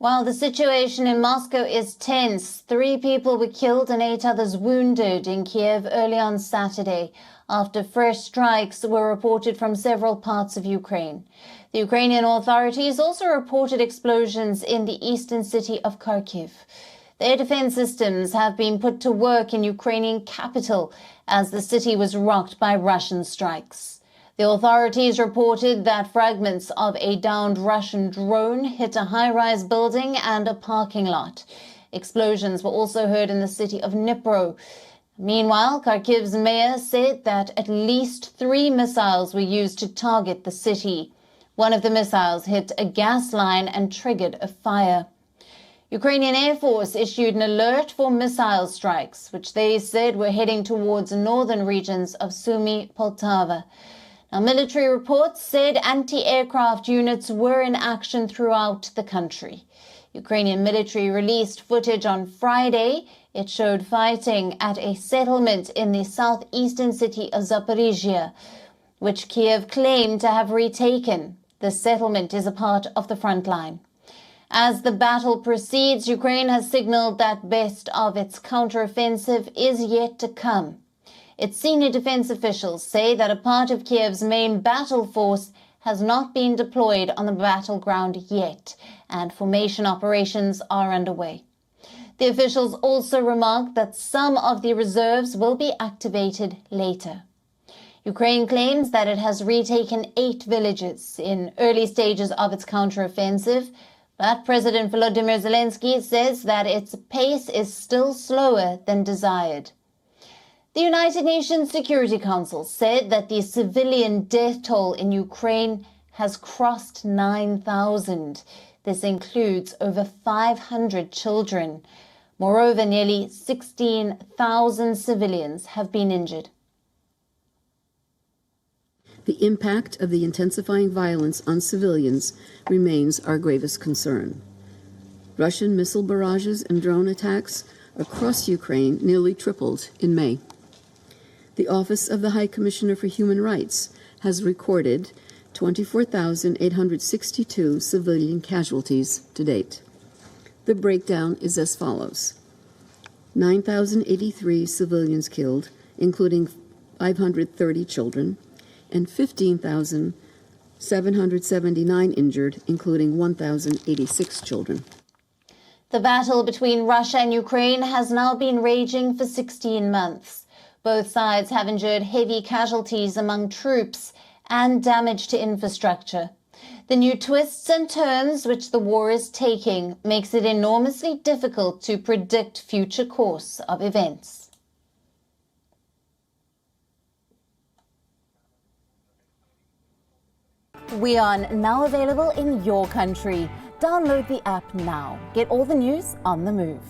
While the situation in Moscow is tense, 3 people were killed and 8 others wounded in Kyiv early on Saturday after fresh strikes were reported from several parts of Ukraine. The Ukrainian authorities also reported explosions in the eastern city of Kharkiv. Their defense systems have been put to work in Ukrainian capital as the city was rocked by Russian strikes. The authorities reported that fragments of a downed Russian drone hit a high-rise building and a parking lot. Explosions were also heard in the city of Dnipro. Meanwhile, Kharkiv's mayor said that at least 3 missiles were used to target the city. One of the missiles hit a gas line and triggered a fire. Ukrainian Air Force issued an alert for missile strikes, which they said were heading towards northern regions of Sumy, Poltava. Now, military reports said anti-aircraft units were in action throughout the country. Ukrainian military released footage on Friday. It showed fighting at a settlement in the southeastern city of Zaporizhia, which Kyiv claimed to have retaken. The settlement is a part of the front line. As the battle proceeds, Ukraine has signaled that best of its counteroffensive is yet to come. Its senior defense officials say that a part of Kyiv's main battle force has not been deployed on the battleground yet, and formation operations are underway. The officials also remarked that some of the reserves will be activated later. Ukraine claims that it has retaken 8 villages in early stages of its counteroffensive, but President Volodymyr Zelensky says that its pace is still slower than desired. The United Nations Security Council said that the civilian death toll in Ukraine has crossed 9,000. This includes over 500 children. Moreover, nearly 16,000 civilians have been injured. The impact of the intensifying violence on civilians remains our gravest concern. Russian missile barrages and drone attacks across Ukraine nearly tripled in May. The Office of the High Commissioner for Human Rights has recorded 24,862 civilian casualties to date. The breakdown is as follows: 9,083 civilians killed, including 530 children, and 15,779 injured, including 1,086 children. The battle between Russia and Ukraine has now been raging for 16 months. Both sides have endured heavy casualties among troops and damage to infrastructure. The new twists and turns which the war is taking makes it enormously difficult to predict future course of events. WION now available in your country. Download the app now. Get all the news on the move.